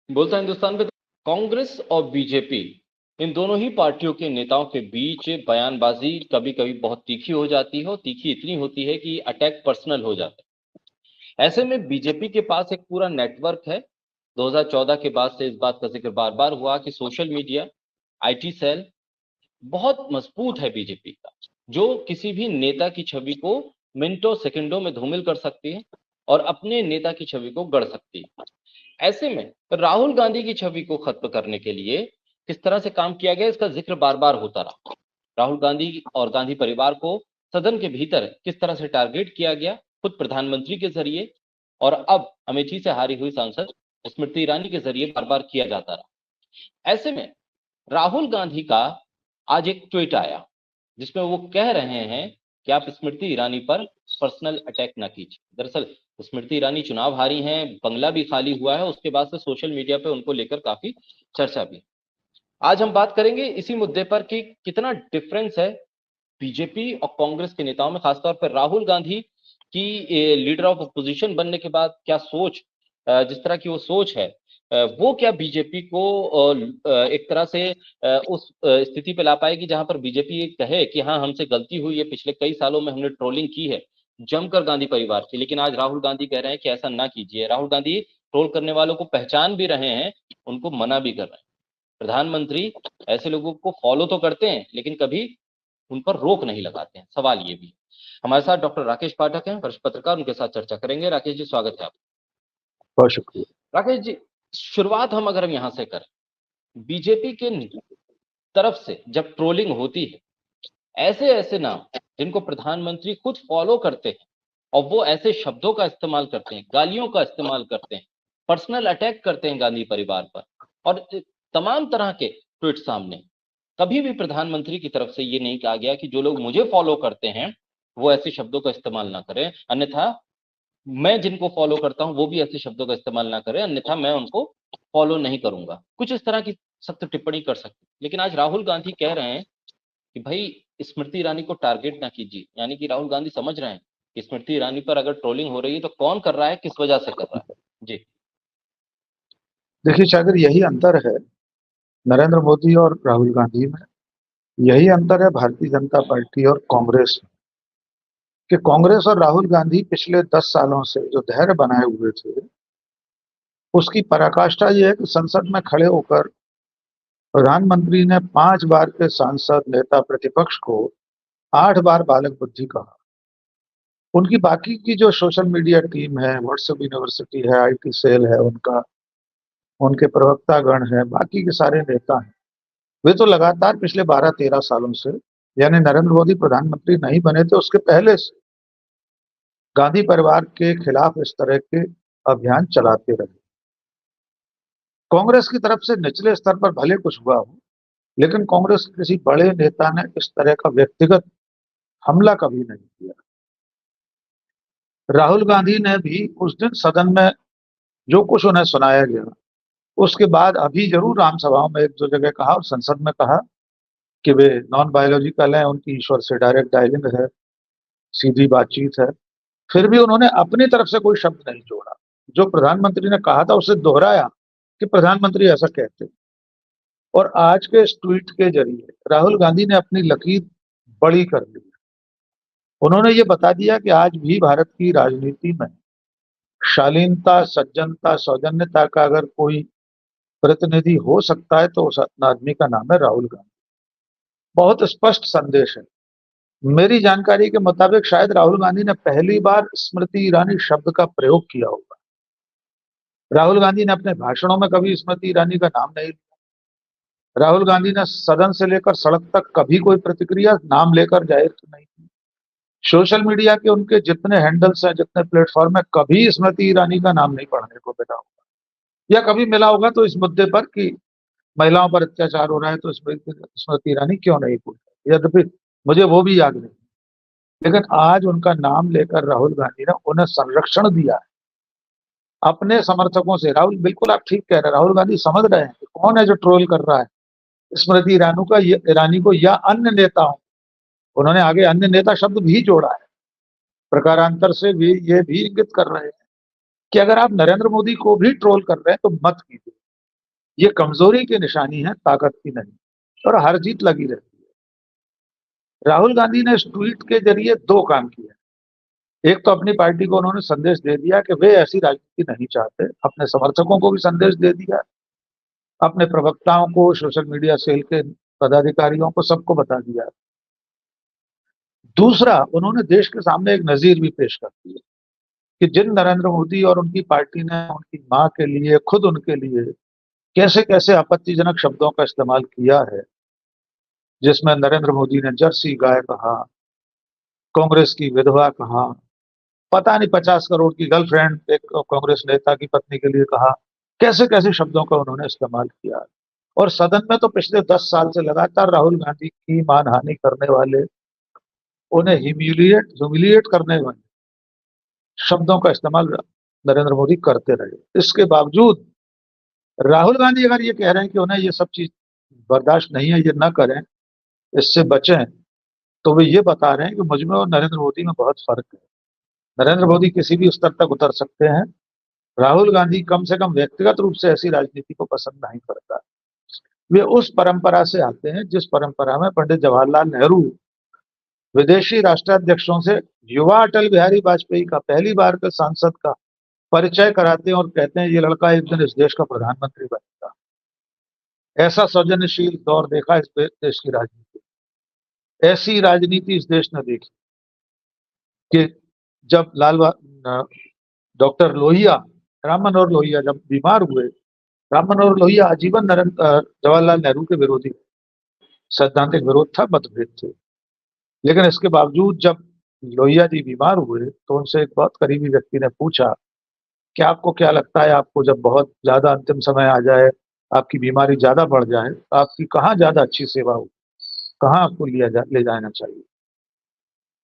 बोलता हिंदुस्तान पे कांग्रेस और बीजेपी इन दोनों ही पार्टियों के नेताओं के बीच बयानबाजी कभी कभी बहुत तीखी हो जाती है और तीखी इतनी होती है कि अटैक पर्सनल हो जाता है। ऐसे में बीजेपी के पास एक पूरा नेटवर्क है। 2014 के बाद से इस बात का जिक्र बार बार हुआ कि सोशल मीडिया, आईटी सेल बहुत मजबूत है बीजेपी का, जो किसी भी नेता की छवि को मिनटों सेकंडों में धूमिल कर सकती है और अपने नेता की छवि को गढ़ सकती है। ऐसे में राहुल गांधी की छवि को खत्म करने के लिए किस तरह से काम किया गया, इसका जिक्र बार बार होता रहा। राहुल गांधी और गांधी परिवार को सदन के भीतर किस तरह से टारगेट किया गया, खुद प्रधानमंत्री के जरिए और अब अमेठी से हारी हुई सांसद स्मृति ईरानी के जरिए बार बार किया जाता रहा। ऐसे में राहुल गांधी का आज एक ट्वीट आया जिसमें वो कह रहे हैं कि आप स्मृति ईरानी पर पर्सनल अटैक ना कीजिए। दरअसल स्मृति ईरानी चुनाव हारी हैं, बंगला भी खाली हुआ है, उसके बाद से सोशल मीडिया पे उनको लेकर काफी चर्चा भी। आज हम बात करेंगे इसी मुद्दे पर कि कितना डिफरेंस है बीजेपी और कांग्रेस के नेताओं में, खासतौर पर राहुल गांधी की लीडर ऑफ अपोजिशन बनने के बाद क्या सोच, जिस तरह की वो सोच है, वो क्या बीजेपी को एक तरह से उस स्थिति पे ला पाएगी जहां पर बीजेपी ये कहे कि हाँ हमसे गलती हुई है, पिछले कई सालों में हमने ट्रोलिंग की है जमकर गांधी परिवार की, लेकिन आज राहुल गांधी कह रहे हैं कि ऐसा ना कीजिए। राहुल गांधी ट्रोल करने वालों को पहचान भी रहे हैं, उनको मना भी कर रहे हैं। प्रधानमंत्री ऐसे लोगों को फॉलो तो करते हैं लेकिन कभी उन पर रोक नहीं लगाते हैं, सवाल ये भी। हमारे साथ डॉक्टर राकेश पाठक हैं, वरिष्ठ पत्रकार, उनके साथ चर्चा करेंगे। राकेश जी, स्वागत है आपका। बहुत शुक्रिया। राकेश जी, शुरुआत हम अगर हम यहाँ से करें, बीजेपी के तरफ से जब ट्रोलिंग होती है, ऐसे ऐसे नाम जिनको प्रधानमंत्री खुद फॉलो करते हैं और वो ऐसे शब्दों का इस्तेमाल करते हैं, गालियों का इस्तेमाल करते हैं, पर्सनल अटैक करते हैं गांधी परिवार पर और तमाम तरह के ट्वीट सामने, कभी भी प्रधानमंत्री की तरफ से ये नहीं कहा गया कि जो लोग मुझे फॉलो करते हैं वो ऐसे शब्दों का इस्तेमाल ना करें, अन्यथा मैं जिनको फॉलो करता हूं वो भी ऐसे शब्दों का इस्तेमाल ना करें, अन्यथा मैं उनको फॉलो नहीं करूंगा। कुछ इस तरह की सख्त टिप्पणी कर सकते, लेकिन आज राहुल गांधी कह रहे हैं कि भाई स्मृति ईरानी को टारगेट ना कीजिए। यानी कि राहुल गांधी समझ रहे हैं कि स्मृति ईरानी पर अगर ट्रोलिंग हो रही है तो कौन कर रहा है, किस वजह से कर रहा है। जी। देखिए सागर, यही अंतर है नरेंद्र मोदी और राहुल गांधी में। यही अंतर है भारतीय जनता पार्टी और कांग्रेस में कि कांग्रेस और राहुल गांधी पिछले 10 सालों से जो धैर्य बनाए हुए थे, उसकी पराकाष्ठा ये है कि संसद में खड़े होकर प्रधानमंत्री ने 5 बार के सांसद नेता प्रतिपक्ष को 8 बार बालक बुद्धि कहा। उनकी बाकी की जो सोशल मीडिया टीम है, व्हाट्सएप यूनिवर्सिटी है, आईटी सेल है उनका, उनके प्रवक्ता गण है, बाकी के सारे नेता हैं, वे तो लगातार पिछले 12-13 सालों से, यानी नरेंद्र मोदी प्रधानमंत्री नहीं बने थे उसके पहले से, गांधी परिवार के खिलाफ इस तरह के अभियान चलाते रहे। कांग्रेस की तरफ से निचले स्तर पर भले कुछ हुआ हो, लेकिन कांग्रेस के किसी बड़े नेता ने इस तरह का व्यक्तिगत हमला कभी नहीं किया। राहुल गांधी ने भी उस दिन सदन में जो कुछ उन्हें सुनाया गया, उसके बाद अभी जरूर आम सभाओं में एक दो जगह कहा और संसद में कहा कि वे नॉन बायोलॉजिकल हैं, उनकी ईश्वर से डायरेक्ट डायलिंग है, सीधी बातचीत है। फिर भी उन्होंने अपनी तरफ से कोई शब्द नहीं जोड़ा। जो प्रधानमंत्री ने कहा था उसे दोहराया कि प्रधानमंत्री ऐसा कहते हैं। और आज के इस ट्वीट के जरिए राहुल गांधी ने अपनी लकीर बड़ी कर ली। उन्होंने ये बता दिया कि आज भी भारत की राजनीति में शालीनता, सज्जनता, सौजन्यता का अगर कोई प्रतिनिधि हो सकता है तो उस आदमी का नाम है राहुल गांधी। बहुत स्पष्ट संदेश है। मेरी जानकारी के मुताबिक शायद राहुल गांधी ने पहली बार स्मृति ईरानी शब्द का प्रयोग किया होगा। राहुल गांधी ने अपने भाषणों में कभी स्मृति ईरानी का नाम नहीं लिया। राहुल गांधी ने सदन से लेकर सड़क तक कभी कोई प्रतिक्रिया नाम लेकर जाहिर नहीं की। सोशल मीडिया के उनके जितने हैंडल्स हैं, जितने प्लेटफॉर्म है, कभी स्मृति ईरानी का नाम नहीं पढ़ने को मिला होगा, या कभी मिला होगा तो इस मुद्दे पर कि महिलाओं पर अत्याचार हो रहा है तो स्मृति ईरानी क्यों नहीं बोल रही, यद्यपि मुझे वो भी याद नहीं। लेकिन आज उनका नाम लेकर राहुल गांधी ने उन्हें संरक्षण दिया है अपने समर्थकों से। राहुल, बिल्कुल आप ठीक कह रहे हैं, राहुल गांधी समझ रहे हैं कि कौन है जो ट्रोल कर रहा है स्मृति ईरानी को या अन्य नेताओं। उन्होंने आगे अन्य नेता शब्द भी जोड़ा है। प्रकारांतर से भी ये भी इंगित कर रहे हैं कि अगर आप नरेंद्र मोदी को भी ट्रोल कर रहे हैं तो मत कीजिए, ये कमजोरी की निशानी है, ताकत की नहीं, और हार जीत लगी रहती है। राहुल गांधी ने इस ट्वीट के जरिए दो काम किए। एक तो अपनी पार्टी को उन्होंने संदेश दे दिया कि वे ऐसी राजनीति नहीं चाहते, अपने समर्थकों को भी संदेश दे दिया, अपने प्रवक्ताओं को, सोशल मीडिया सेल के पदाधिकारियों को, सबको बता दिया। दूसरा, उन्होंने देश के सामने एक नजीर भी पेश कर दी कि जिन नरेंद्र मोदी और उनकी पार्टी ने उनकी मां के लिए, खुद उनके लिए कैसे कैसे आपत्तिजनक शब्दों का इस्तेमाल किया है, जिसमें नरेंद्र मोदी ने जर्सी गाय कहा, कांग्रेस की विधवा कहा, पता नहीं 50 करोड़ की गर्लफ्रेंड एक कांग्रेस नेता की पत्नी के लिए कहा, कैसे कैसे शब्दों का उन्होंने इस्तेमाल किया। और सदन में तो पिछले 10 साल से लगातार राहुल गांधी की मानहानि करने वाले, उन्हें ह्यूमिलिएट करने वाले शब्दों का इस्तेमाल नरेंद्र मोदी करते रहे। इसके बावजूद राहुल गांधी अगर ये कह रहे हैं कि उन्हें ये सब चीज बर्दाश्त नहीं है, ये न करें, इससे बचें, तो वे ये बता रहे हैं कि मुझ में और नरेंद्र मोदी में बहुत फर्क है। नरेंद्र मोदी किसी भी स्तर तक उतर सकते हैं, राहुल गांधी कम से कम व्यक्तिगत रूप से ऐसी राजनीति को पसंद नहीं करता। वे उस परंपरा से आते हैं जिस परंपरा में पंडित जवाहरलाल नेहरू विदेशी राष्ट्राध्यक्षों से युवा अटल बिहारी वाजपेयी का, पहली बार के सांसद का परिचय कराते हैं और कहते हैं ये लड़का एक दिन इस देश का प्रधानमंत्री बनेगा। ऐसा सौजन्यशील दौर देखा इस देश की राजनीति, ऐसी राजनीति इस देश ने देखी कि जब डॉक्टर लोहिया, राम मनोहर लोहिया जब बीमार हुए, राम मनोहर लोहिया आजीवन जवाहरलाल नेहरू के विरोधी, सैद्धांतिक विरोध था, मतभेद थे, लेकिन इसके बावजूद जब लोहिया जी बीमार हुए तो उनसे एक बहुत करीबी व्यक्ति ने पूछा कि आपको क्या लगता है, आपको जब बहुत ज्यादा अंतिम समय आ जाए, आपकी बीमारी ज्यादा बढ़ जाए, तो आपकी कहाँ ज्यादा अच्छी सेवा हो, कहाँ आपको ले जाना चाहिए।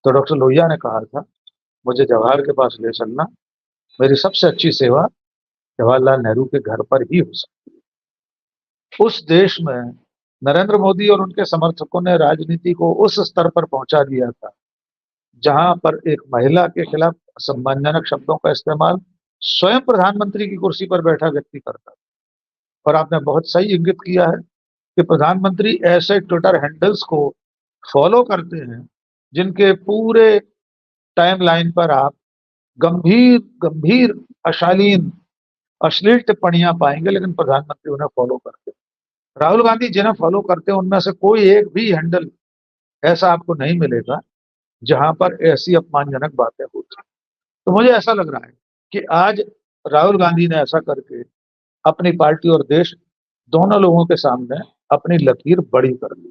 तो डॉक्टर लोहिया ने कहा था, मुझे जवाहर के पास ले चलना, मेरी सबसे अच्छी सेवा जवाहरलाल नेहरू के घर पर ही हो सकती है। उस देश में नरेंद्र मोदी और उनके समर्थकों ने राजनीति को उस स्तर पर पहुंचा दिया था जहां पर एक महिला के खिलाफ सम्मानजनक शब्दों का इस्तेमाल स्वयं प्रधानमंत्री की कुर्सी पर बैठा व्यक्ति करता है। और आपने बहुत सही इंगित किया है कि प्रधानमंत्री ऐसे ट्विटर हैंडल्स को फॉलो करते हैं जिनके पूरे टाइमलाइन पर आप गंभीर गंभीर अशालीन अश्लील टिप्पणियां पाएंगे, लेकिन प्रधानमंत्री उन्हें फॉलो करते हैं। राहुल गांधी जिन्हें फॉलो करते हैं उनमें से कोई एक भी हैंडल ऐसा आपको नहीं मिलेगा जहां पर ऐसी अपमानजनक बातें होती। तो मुझे ऐसा लग रहा है कि आज राहुल गांधी ने ऐसा करके अपनी पार्टी और देश दोनों लोगों के सामने अपनी लकीर बड़ी कर ली।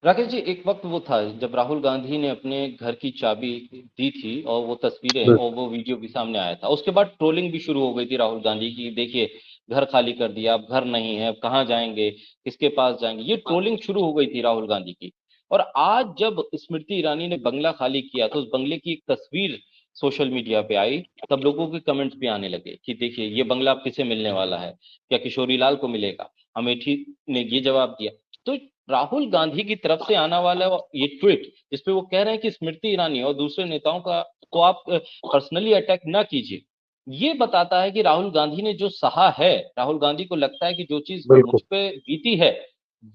राकेश जी, एक वक्त वो था जब राहुल गांधी ने अपने घर की चाबी दी थी और वो तस्वीरें और वो वीडियो भी सामने आया था। उसके बाद ट्रोलिंग भी शुरू हो गई थी राहुल गांधी की, देखिए घर खाली कर दिया, अब घर नहीं है, अब कहाँ जाएंगे, किसके पास जाएंगे, ये ट्रोलिंग शुरू हो गई थी राहुल गांधी की। और आज जब स्मृति ईरानी ने बंगला खाली किया तो उस बंगले की एक तस्वीर सोशल मीडिया पे आई, तब लोगों के कमेंट्स भी आने लगे कि देखिए ये बंगला अब किसे मिलने वाला है, क्या किशोरी लाल को मिलेगा। अमेठी ने ये जवाब दिया। तो राहुल गांधी की तरफ से आने वाला ये ट्वीट जिसपे वो कह रहे हैं कि स्मृति ईरानी और दूसरे नेताओं का को आप पर्सनली अटैक ना कीजिए, ये बताता है कि राहुल गांधी ने जो सहा है, राहुल गांधी को लगता है कि जो चीज मुझ पे बीती है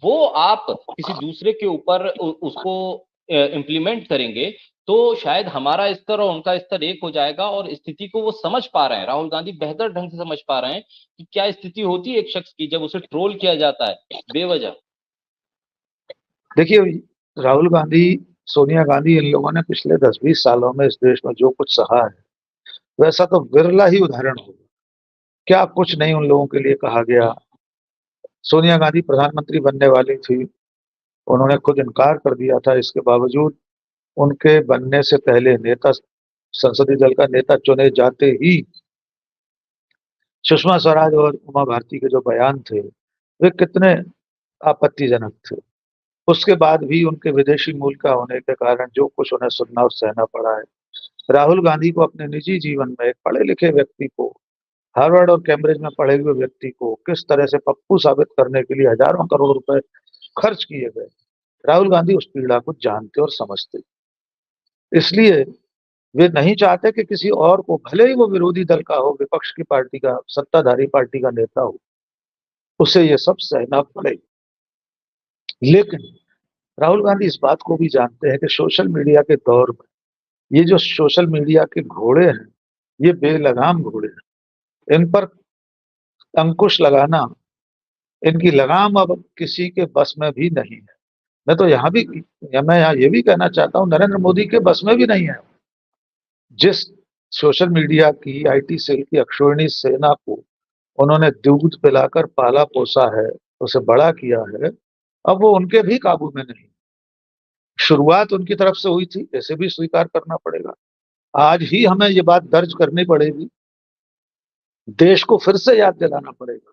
वो आप किसी दूसरे के ऊपर उसको इम्प्लीमेंट करेंगे तो शायद हमारा स्तर और उनका स्तर एक हो जाएगा। और स्थिति को वो समझ पा रहे हैं, राहुल गांधी बेहतर ढंग से समझ पा रहे हैं कि क्या स्थिति होती है एक शख्स की जब उसे ट्रोल किया जाता है बेवजह। देखिए, राहुल गांधी, सोनिया गांधी, इन लोगों ने पिछले 10-20 सालों में इस देश में जो कुछ सहा है, वैसा तो विरला ही उदाहरण होगा। क्या कुछ नहीं उन लोगों के लिए कहा गया। सोनिया गांधी प्रधानमंत्री बनने वाली थी, उन्होंने खुद इनकार कर दिया था, इसके बावजूद उनके बनने से पहले नेता, संसदीय दल का नेता चुने जाते ही सुषमा स्वराज और उमा भारती के जो बयान थे वे कितने आपत्तिजनक थे। उसके बाद भी उनके विदेशी मूल का होने के कारण जो कुछ उन्हें सुनना और सहना पड़ा है। राहुल गांधी को अपने निजी जीवन में एक पढ़े लिखे व्यक्ति को, हार्वर्ड और कैम्ब्रिज में पढ़े हुए व्यक्ति को किस तरह से पप्पू साबित करने के लिए हजारों करोड़ रुपए खर्च किए गए, राहुल गांधी उस पीड़ा को जानते और समझते। इसलिए वे नहीं चाहते कि किसी और को, भले ही वो विरोधी दल का हो, विपक्ष की पार्टी का, सत्ताधारी पार्टी का नेता हो, उसे ये सब सहना पड़ेगा। लेकिन राहुल गांधी इस बात को भी जानते हैं कि सोशल मीडिया के दौर में ये जो सोशल मीडिया के घोड़े हैं, ये बेलगाम घोड़े हैं। इन पर अंकुश लगाना, इनकी लगाम अब किसी के बस में भी नहीं है। मैं तो यहाँ भी, या मैं यहाँ ये भी कहना चाहता हूँ, नरेंद्र मोदी के बस में भी नहीं है। जिस सोशल मीडिया की आईटी सेल की अक्षौहिणी सेना को उन्होंने दूध पिलाकर पाला पोसा है, उसे बड़ा किया है, अब वो उनके भी काबू में नहीं। शुरुआत उनकी तरफ से हुई थी, ऐसे भी स्वीकार करना पड़ेगा। आज ही हमें ये बात दर्ज करनी पड़ेगी, देश को फिर से याद दिलाना पड़ेगा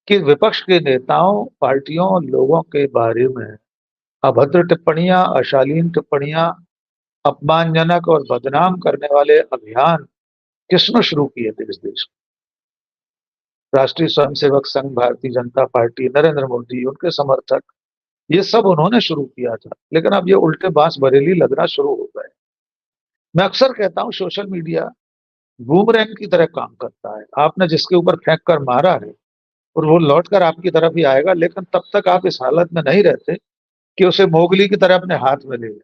कि विपक्ष के नेताओं, पार्टियों, लोगों के बारे में अभद्र टिप्पणियां, अशालीन टिप्पणियां, अपमानजनक और बदनाम करने वाले अभियान किसने शुरू किए थे इस देश में? राष्ट्रीय स्वयंसेवक संघ, भारतीय जनता पार्टी, नरेंद्र मोदी, उनके समर्थक, ये सब उन्होंने शुरू किया था। लेकिन अब ये उल्टे बांस बरेली लगना शुरू हो गए। मैं अक्सर कहता हूं, सोशल मीडिया बूमरैंग की तरह काम करता है। आपने जिसके ऊपर फेंक कर मारा है और वो लौट कर आपकी तरफ ही आएगा, लेकिन तब तक आप इस हालत में नहीं रहते कि उसे मोगली की तरह अपने हाथ में ले लें।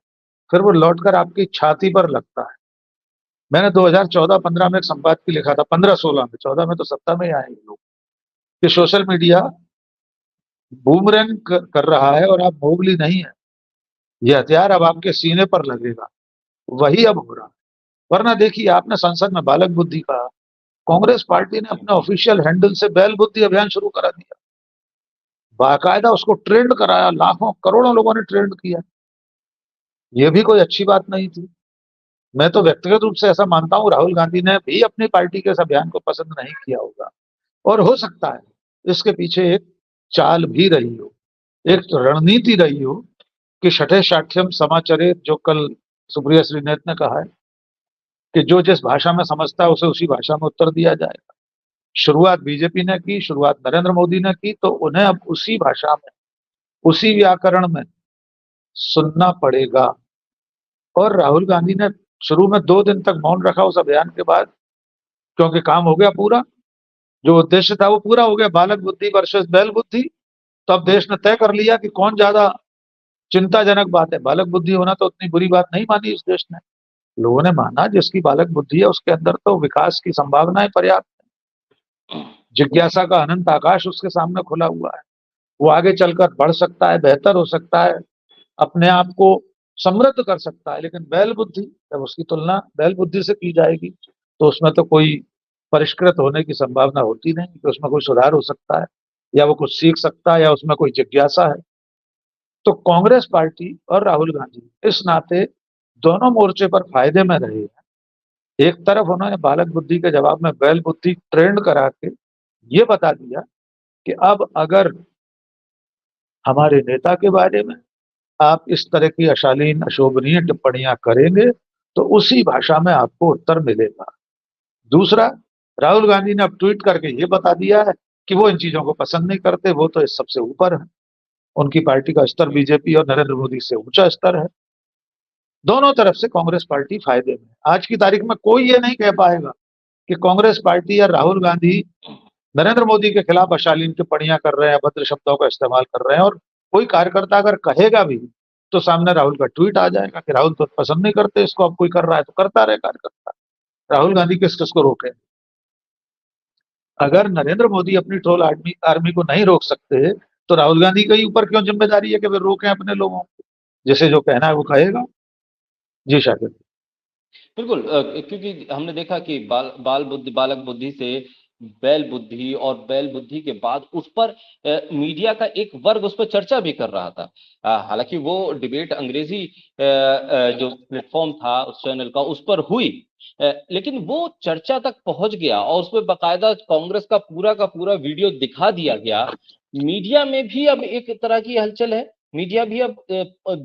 फिर वो लौटकर आपकी छाती पर लगता है। मैंने 2014-15 में एक संपादकीय लिखा था, 15-16 में, 14 में तो सत्ता में ही आए ये लोग, कि सोशल मीडिया बूमरैंग कर रहा है और आप मोगली नहीं है। ये हथियार अब आपके सीने पर लगेगा। वही अब हो रहा है। वरना देखिए, आपने संसद में बालक बुद्धि कहा, कांग्रेस पार्टी ने अपने ऑफिशियल हैंडल से बैल बुद्धि अभियान शुरू करा दिया, बाकायदा उसको ट्रेंड कराया, लाखों करोड़ों लोगों ने ट्रेंड किया। ये भी कोई अच्छी बात नहीं थी। मैं तो व्यक्तिगत रूप से ऐसा मानता हूं, राहुल गांधी ने भी अपनी पार्टी के इस अभियान को पसंद नहीं किया होगा, और हो सकता है इसके पीछे एक चाल भी रही हो, एक रणनीति रही हो कि छठे शाठ्यम समाचरित, जो कल सुप्रिया श्रीनेत ने कहा है कि जो जिस भाषा में समझता है उसे उसी भाषा में उत्तर दिया जाएगा। शुरुआत बीजेपी ने की, शुरुआत नरेंद्र मोदी ने की, तो उन्हें अब उसी भाषा में, उसी व्याकरण में सुनना पड़ेगा। और राहुल गांधी ने शुरू में 2 दिन तक मौन रखा उस अभियान के बाद, क्योंकि काम हो गया पूरा, जो उद्देश्य था वो पूरा हो गया, बालक बुद्धि वर्सेस बैल बुद्धि। तो अब देश ने तय कर लिया कि कौन ज्यादा चिंताजनक बात है। बालक बुद्धि होना तो उतनी बुरी बात नहीं मानी इस देश ने। लोगों ने माना जिसकी बालक बुद्धि है उसके अंदर तो विकास की संभावनाएं पर्याप्त, जिज्ञासा का अनंत आकाश उसके सामने खुला हुआ है। वो आगे चलकर बढ़ सकता है, बेहतर हो सकता है, अपने आप को समृद्ध कर सकता है। लेकिन बैल बुद्धि, जब उसकी तुलना बैल बुद्धि से की जाएगी तो उसमें तो कोई परिष्कृत होने की संभावना होती नहीं कि उसमें कोई सुधार हो सकता है, या वो कुछ सीख सकता है, या उसमें कोई जिज्ञासा है। तो कांग्रेस पार्टी और राहुल गांधी इस नाते दोनों मोर्चे पर फायदे में रहे हैं। एक तरफ उन्होंने बालक बुद्धि के जवाब में बैल बुद्धि ट्रेंड करा के ये बता दिया कि अब अगर हमारे नेता के बारे में आप इस तरह की अशालीन, अशोभनीय टिप्पणियां करेंगे तो उसी भाषा में आपको उत्तर मिलेगा। दूसरा, राहुल गांधी ने अब ट्वीट करके ये बता दिया है कि वो इन चीजों को पसंद नहीं करते, वो तो इस सबसे ऊपर है। उनकी पार्टी का स्तर बीजेपी और नरेंद्र मोदी से ऊंचा स्तर है। दोनों तरफ से कांग्रेस पार्टी फायदे में। आज की तारीख में कोई ये नहीं कह पाएगा कि कांग्रेस पार्टी या राहुल गांधी नरेंद्र मोदी के खिलाफ अशालीन टिप्पणियां कर रहे हैं, अभद्र शब्दों का इस्तेमाल कर रहे हैं। और कोई कार्यकर्ता अगर कहेगा भी तो सामने राहुल का ट्वीट आ जाएगा कि राहुल तो पसंद नहीं करते इसको, अब कोई कर रहा है तो करता रहे कार्यकर्ता। राहुल गांधी किस किस को रोके? अगर नरेंद्र मोदी अपनी ट्रोल आर्मी आर्मी को नहीं रोक सकते तो राहुल गांधी के ऊपर क्यों जिम्मेदारी है कि वे रोकें अपने लोगों को? जिसे जो कहना है वो कहेगा। जी शाकिर। बिल्कुल, क्योंकि हमने देखा कि बालक बुद्धि से बैल बुद्धि, और बैल बुद्धि के बाद उस पर मीडिया का एक वर्ग उस पर चर्चा भी कर रहा था। हालांकि वो डिबेट अंग्रेजी जो प्लेटफॉर्म था उस चैनल का, उस पर हुई, लेकिन वो चर्चा तक पहुंच गया और उसमें बाकायदा कांग्रेस का पूरा वीडियो दिखा दिया गया। मीडिया में भी अब एक तरह की हलचल है। मीडिया भी अब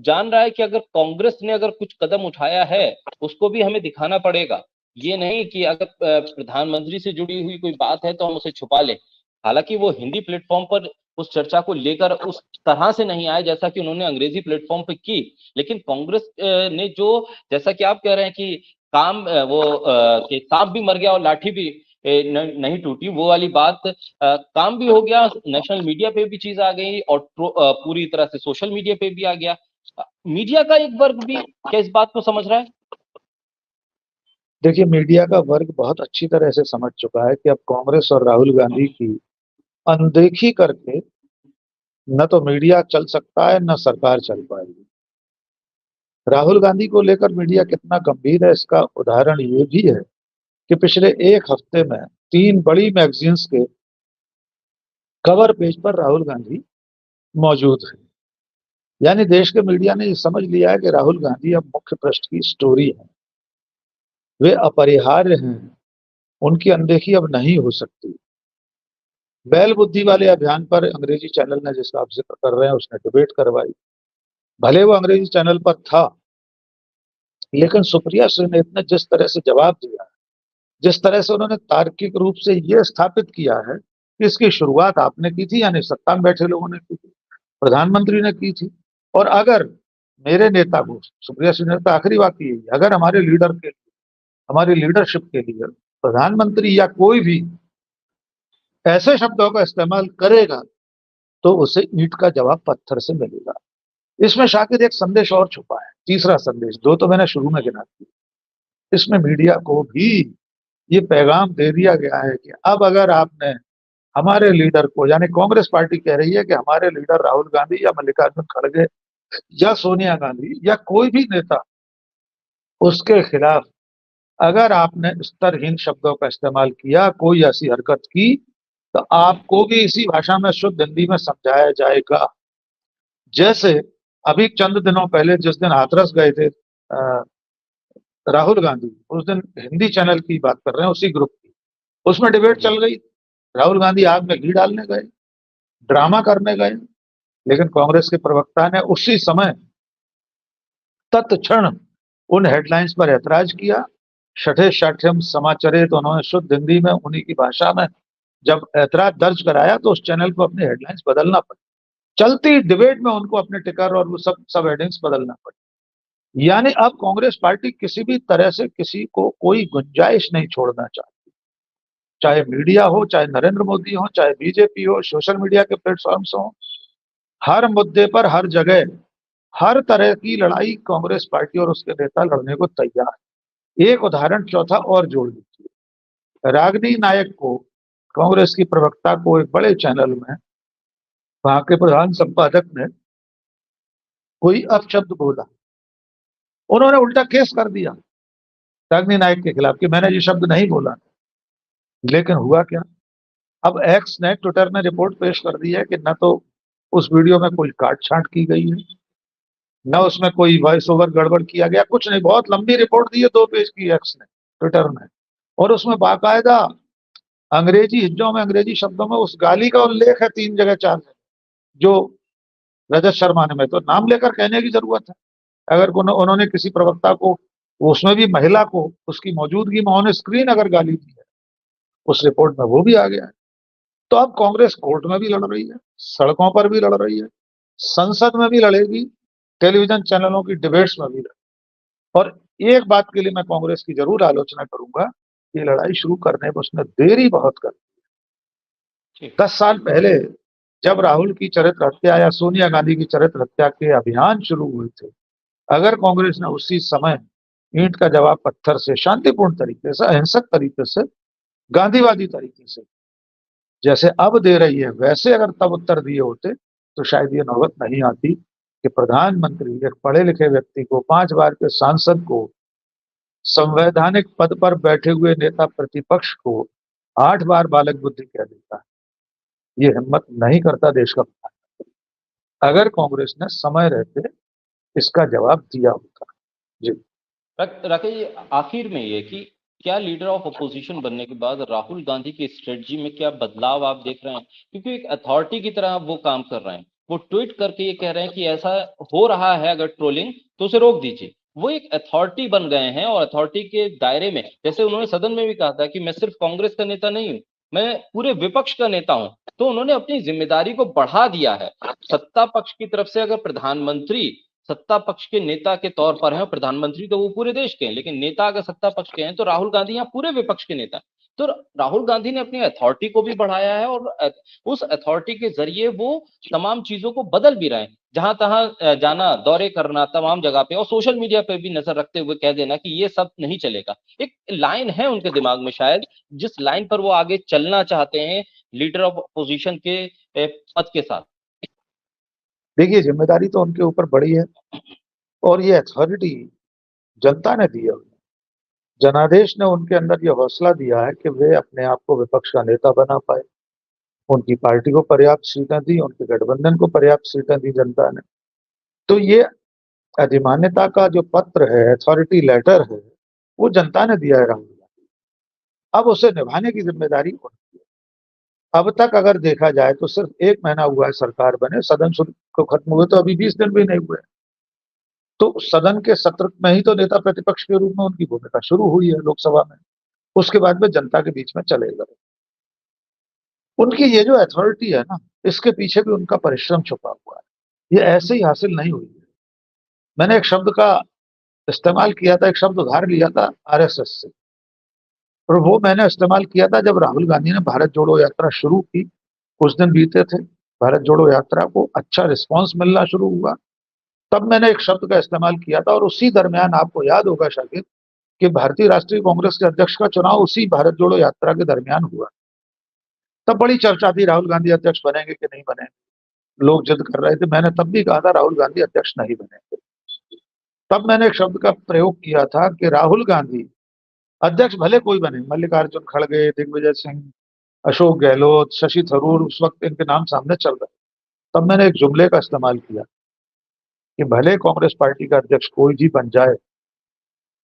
जान रहा है कि अगर कांग्रेस ने अगर कुछ कदम उठाया है उसको भी हमें दिखाना पड़ेगा। ये नहीं कि अगर प्रधानमंत्री से जुड़ी हुई कोई बात है तो हम उसे छुपा लें। हालांकि वो हिंदी प्लेटफॉर्म पर उस चर्चा को लेकर उस तरह से नहीं आए जैसा कि उन्होंने अंग्रेजी प्लेटफॉर्म पर की। लेकिन कांग्रेस ने जो, जैसा कि आप कह रहे हैं कि काम कि सांप भी मर गया और लाठी भी, नहीं टूटी, वो वाली बात काम भी हो गया, नेशनल मीडिया पे भी चीज आ गई और पूरी तरह से सोशल मीडिया पे भी आ गया। मीडिया का एक वर्ग भी क्या इस बात को समझ रहा है? देखिए, मीडिया का वर्ग बहुत अच्छी तरह से समझ चुका है कि अब कांग्रेस और राहुल गांधी की अनदेखी करके न तो मीडिया चल सकता है, न सरकार चल पाएगी। राहुल गांधी को लेकर मीडिया कितना गंभीर है, इसका उदाहरण ये भी है कि पिछले एक हफ्ते में 3 बड़ी मैगजीन्स के कवर पेज पर राहुल गांधी मौजूद है। यानी देश के मीडिया ने ये समझ लिया है कि राहुल गांधी अब मुख्य पृष्ठ की स्टोरी है, वे अपरिहार्य हैं, उनकी अनदेखी अब नहीं हो सकती। बैल बुद्धि वाले अभियान पर अंग्रेजी चैनल ने, जिसका आप जिक्र कर रहे हैं, उसने डिबेट करवाई। भले वो अंग्रेजी चैनल पर था, लेकिन सुप्रिया सुले ने जिस तरह से जवाब दिया, जिस तरह से उन्होंने तार्किक रूप से ये स्थापित किया है कि इसकी शुरुआत आपने की थी, यानी सत्ता में बैठे लोगों ने की थी, प्रधानमंत्री ने की थी। और अगर मेरे नेता को, सुप्रिया सुले का आखिरी वाक्य यही, अगर हमारे लीडर के, हमारी लीडरशिप के लिए प्रधानमंत्री या कोई भी ऐसे शब्दों का इस्तेमाल करेगा तो उसे ईंट का जवाब पत्थर से मिलेगा। इसमें शायद एक संदेश और छुपा है, तीसरा संदेश, दो तो मैंने शुरू में गिना दिया। इसमें मीडिया को भी ये पैगाम दे दिया गया है कि अब अगर आपने हमारे लीडर को, यानी कांग्रेस पार्टी कह रही है कि हमारे लीडर राहुल गांधी या मल्लिकार्जुन खड़गे या सोनिया गांधी या कोई भी नेता, उसके खिलाफ अगर आपने स्तरहीन शब्दों का इस्तेमाल किया, कोई ऐसी हरकत की, तो आपको भी इसी भाषा में शुद्ध हिंदी में समझाया जाएगा। जैसे अभी चंद दिनों पहले जिस दिन हाथरस गए थे राहुल गांधी, उस दिन हिंदी चैनल की बात कर रहे हैं, उसी ग्रुप की, उसमें डिबेट चल गई। राहुल गांधी आग में घी डालने गए, ड्रामा करने गए, लेकिन कांग्रेस के प्रवक्ता ने उसी समय तत्क्षण उन हेडलाइंस पर ऐतराज किया। छठे शाठ्यम समाचारे, तो उन्होंने शुद्ध हिंदी में उन्हीं की भाषा में जब ऐतराज दर्ज कराया तो उस चैनल को अपने हेडलाइंस बदलना पड़ी। चलती डिबेट में उनको अपने टिकर और वो सब हेडिंग्स बदलना पड़ी। यानी अब कांग्रेस पार्टी किसी भी तरह से किसी को कोई गुंजाइश नहीं छोड़ना चाहती, चाहे मीडिया हो, चाहे नरेंद्र मोदी हो, चाहे बीजेपी हो, सोशल मीडिया के प्लेटफॉर्म्स हो, हर मुद्दे पर हर जगह हर तरह की लड़ाई कांग्रेस पार्टी और उसके नेता लड़ने को तैयार है। एक उदाहरण चौथा और जोड़ दीजिए, रागिनी नायक को, कांग्रेस की प्रवक्ता को, एक बड़े चैनल में वहां के प्रधान संपादक ने कोई अपशब्द बोला, उन्होंने उल्टा केस कर दिया रागिनी नायक के खिलाफ कि मैंने ये शब्द नहीं बोला। लेकिन हुआ क्या, अब एक्स ने, ट्विटर ने रिपोर्ट पेश कर दी है कि न तो उस वीडियो में कोई काट छांट की गई है, न उसमें कोई वॉइस ओवर गड़बड़ किया गया, कुछ नहीं। बहुत लंबी रिपोर्ट दी है, 2 पेज की, एक्स ने, ट्विटर ने, और उसमें बाकायदा अंग्रेजी हिज्जों में, अंग्रेजी शब्दों में उस गाली का उल्लेख है 3 जगह 4 जगह, जो रजत शर्मा ने, मैं तो नाम लेकर कहने की जरूरत है, अगर उन्होंने किसी प्रवक्ता को, उसमें भी महिला को, उसकी मौजूदगी में ऑन स्क्रीन अगर गाली दी है, उस रिपोर्ट में वो भी आ गया है। तो अब कांग्रेस कोर्ट में भी लड़ रही है, सड़कों पर भी लड़ रही है, संसद में भी लड़ेगी, टेलीविजन चैनलों की डिबेट्स में भी लड़ेगी। और एक बात के लिए मैं कांग्रेस की जरूर आलोचना करूंगा, ये लड़ाई शुरू करने में उसने देरी बहुत कर दी। 10 साल पहले जब राहुल की चरित्र हत्या या सोनिया गांधी की चरित्र हत्या के अभियान शुरू हुए थे, अगर कांग्रेस ने उसी समय ईंट का जवाब पत्थर से, शांतिपूर्ण तरीके से, अहिंसक तरीके से, गांधीवादी तरीके से जैसे अब दे रही है, वैसे अगर तब उत्तर दिए होते तो शायद ये नौबत नहीं आती कि प्रधानमंत्री, एक पढ़े लिखे व्यक्ति को, 5 बार के सांसद को, संवैधानिक पद पर बैठे हुए नेता प्रतिपक्ष को 8 बार बालक बुद्धि कह देता है। ये हिम्मत नहीं करता देश का प्रधानमंत्री, अगर कांग्रेस ने समय रहते इसका जवाब दिया होता। जी राकेश, आखिर में ये कि क्या लीडर ऑफ अपोजिशन बनने के बाद राहुल गांधी की स्ट्रेटजी में क्या बदलाव आप देख रहे हैं? क्योंकि एक अथॉरिटी की तरह वो काम कर रहे हैं, वो ट्वीट करके ये कह रहे हैं कि ऐसा हो रहा है अगर ट्रोलिंग तो उसे रोक दीजिए। वो एक अथॉरिटी बन गए हैं और अथॉरिटी के दायरे में, जैसे उन्होंने सदन में भी कहा था कि मैं सिर्फ कांग्रेस का नेता नहीं हूं, मैं पूरे विपक्ष का नेता हूं, तो उन्होंने अपनी जिम्मेदारी को बढ़ा दिया है। सत्ता पक्ष की तरफ से अगर प्रधानमंत्री सत्ता पक्ष के नेता के तौर पर हैं, प्रधानमंत्री तो वो पूरे देश के हैं, लेकिन नेता अगर सत्ता पक्ष के हैं तो राहुल गांधी यहाँ पूरे विपक्ष के नेता। तो तो राहुल गांधी ने अपनी अथॉरिटी को भी बढ़ाया है और उस अथॉरिटी के जरिए वो तमाम चीजों को बदल भी रहे हैं। जहां तहां जाना, दौरे करना तमाम जगह पे, और सोशल मीडिया पे भी नजर रखते हुए कह देना कि ये सब नहीं चलेगा। एक लाइन है उनके दिमाग में शायद, जिस लाइन पर वो आगे चलना चाहते हैं लीडर ऑफ अपोजिशन के पद के साथ। देखिए, जिम्मेदारी तो उनके ऊपर बड़ी है और ये अथॉरिटी जनता ने दी है। जनादेश ने उनके अंदर ये हौसला दिया है कि वे अपने आप को विपक्ष का नेता बना पाए। उनकी पार्टी को पर्याप्त सीटें दी, उनके गठबंधन को पर्याप्त सीटें दी जनता ने। तो ये अधिमान्यता का जो पत्र है, अथॉरिटी लेटर है, वो जनता ने दिया है राहुल गांधी। अब उसे निभाने की जिम्मेदारी उनकी है। अब तक अगर देखा जाए तो सिर्फ 1 महीना हुआ है सरकार बने, सदन को खत्म हुए तो अभी 20 दिन भी नहीं हुए। तो सदन के सत्र में ही तो नेता प्रतिपक्ष के रूप में उनकी भूमिका शुरू हुई है लोकसभा में। उसके बाद में जनता के बीच में चले गए। उनकी ये जो अथॉरिटी है ना, इसके पीछे भी उनका परिश्रम छुपा हुआ है। ये ऐसे ही हासिल नहीं हुई है। मैंने एक शब्द का इस्तेमाल किया था, एक शब्द उधार लिया था आरएसएस से, और वो मैंने इस्तेमाल किया था जब राहुल गांधी ने भारत जोड़ो यात्रा शुरू की। कुछ दिन बीते थे, भारत जोड़ो यात्रा को अच्छा रिस्पांस मिलना शुरू हुआ, तब मैंने एक शब्द का इस्तेमाल किया था। और उसी दरमियान आपको याद होगा शायद कि भारतीय राष्ट्रीय कांग्रेस के अध्यक्ष का चुनाव उसी भारत जोड़ो यात्रा के दरमियान हुआ। तब बड़ी चर्चा थी, राहुल गांधी अध्यक्ष बनेंगे कि नहीं बनेंगे, लोग जिद कर रहे थे। मैंने तब भी कहा था राहुल गांधी अध्यक्ष नहीं बनेंगे। तब मैंने एक शब्द का प्रयोग किया था कि राहुल गांधी अध्यक्ष भले कोई बने, मल्लिकार्जुन खड़गे, दिग्विजय सिंह, अशोक गहलोत, शशि थरूर, उस वक्त इनके नाम सामने चल रहे, तब मैंने एक जुमले का इस्तेमाल किया कि भले कांग्रेस पार्टी का अध्यक्ष कोई भी बन जाए,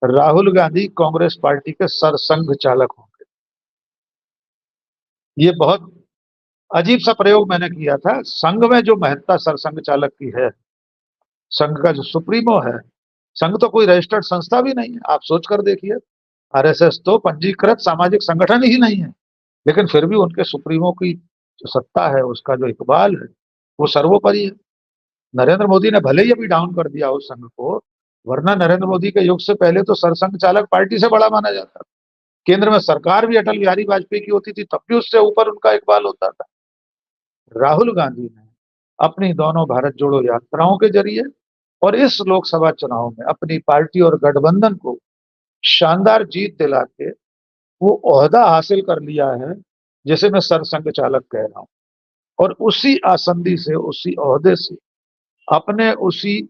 राहुल गांधी कांग्रेस पार्टी के सरसंघ चालक होंगे। ये बहुत अजीब सा प्रयोग मैंने किया था। संघ में जो महत्ता सरसंघ चालक की है, संघ का जो सुप्रीमो है, संघ तो कोई रजिस्टर्ड संस्था भी नहीं है। आप सोच कर देखिए, आरएसएस तो पंजीकृत सामाजिक संगठन ही नहीं है, लेकिन फिर भी उनके सुप्रीमो की जो सत्ता है, उसका जो इकबाल है, वो सर्वोपरि है। नरेंद्र मोदी ने भले ही अभी डाउन कर दिया उस संघ को, वरना नरेंद्र मोदी के युग से पहले तो सरसंघ चालक पार्टी से बड़ा माना जाता था। केंद्र में सरकार भी अटल बिहारी वाजपेयी की होती थी, तब भी उससे ऊपर उनका इकबाल होता था। राहुल गांधी ने अपनी दोनों भारत जोड़ो यात्राओं के जरिए और इस लोकसभा चुनाव में अपनी पार्टी और गठबंधन को शानदार जीत दिला के वो ओहदा हासिल कर लिया है जिसे मैं सरसंघ चालक कह रहा हूं। और उसी आसंदी से, उसी ओहदे से, अपने उसी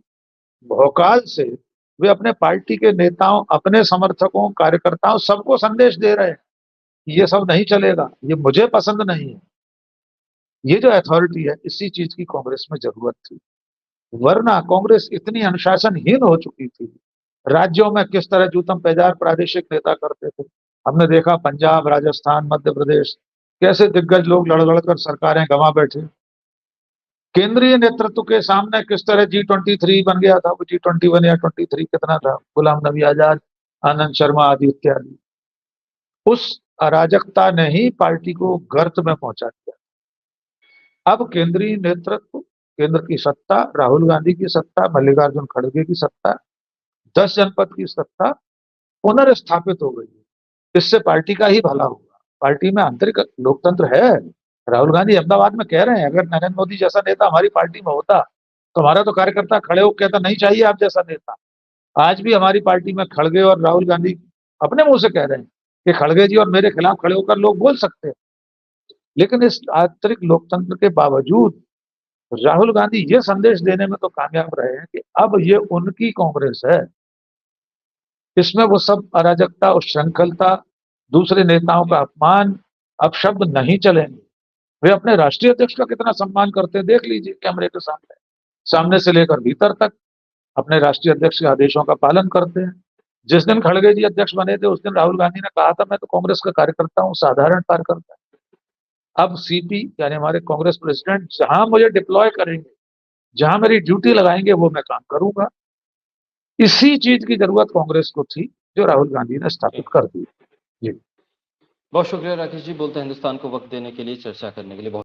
भौकाल से वे अपने पार्टी के नेताओं, अपने समर्थकों, कार्यकर्ताओं, सबको संदेश दे रहे हैं, ये सब नहीं चलेगा, ये मुझे पसंद नहीं है। ये जो अथॉरिटी है, इसी चीज की कांग्रेस में जरूरत थी, वरना कांग्रेस इतनी अनुशासनहीन हो चुकी थी। राज्यों में किस तरह जूतम पेजार प्रादेशिक नेता करते थे, हमने देखा पंजाब, राजस्थान, मध्य प्रदेश, कैसे दिग्गज लोग लड़ लड़ कर सरकारें गंवा बैठे। केंद्रीय नेतृत्व के सामने किस तरह G23 बन गया था, वो G21 या 23 कितना था, गुलाम नबी आजाद, आनंद शर्मा आदि इत्यादि। उस अराजकता ने ही पार्टी को गर्त में पहुंचा दिया। अब केंद्रीय नेतृत्व, केंद्र की सत्ता, राहुल गांधी की सत्ता, मल्लिकार्जुन खड़गे की सत्ता, 10 जनपद की सत्ता पुनर्स्थापित हो गई है। इससे पार्टी का ही भला होगा। पार्टी में आंतरिक लोकतंत्र है। राहुल गांधी अहमदाबाद में कह रहे हैं, अगर नरेंद्र मोदी जैसा नेता हमारी पार्टी में होता तो हमारा तो कार्यकर्ता खड़े होकर कहता नहीं चाहिए आप जैसा नेता। आज भी हमारी पार्टी में खड़गे और राहुल गांधी अपने मुंह से कह रहे हैं कि खड़गे जी और मेरे खिलाफ खड़े होकर लोग बोल सकते हैं। लेकिन इस आंतरिक लोकतंत्र के बावजूद राहुल गांधी ये संदेश देने में तो कामयाब रहे हैं कि अब ये उनकी कांग्रेस है, इसमें वो सब अराजकता, उच्छृंखलता, दूसरे नेताओं का अपमान, अपशब्द नहीं चलेंगे। वे अपने राष्ट्रीय अध्यक्ष का कितना सम्मान करते हैं, देख लीजिए कैमरे के सामने, सामने से लेकर भीतर तक अपने राष्ट्रीय अध्यक्ष के आदेशों का पालन करते हैं। जिस दिन खड़गे जी अध्यक्ष बने थे, उस दिन राहुल गांधी ने कहा था मैं तो कांग्रेस का कार्यकर्ता हूं, साधारण कार्यकर्ता। अब सीपी यानी हमारे कांग्रेस प्रेसिडेंट जहां मुझे डिप्लॉय करेंगे, जहां मेरी ड्यूटी लगाएंगे, वो मैं काम करूंगा। इसी चीज की जरूरत कांग्रेस को थी, जो राहुल गांधी ने स्थापित कर दी। जी, बहुत शुक्रिया राकेश जी, बोलते हिंदुस्तान को वक्त देने के लिए, चर्चा करने के लिए। बहुत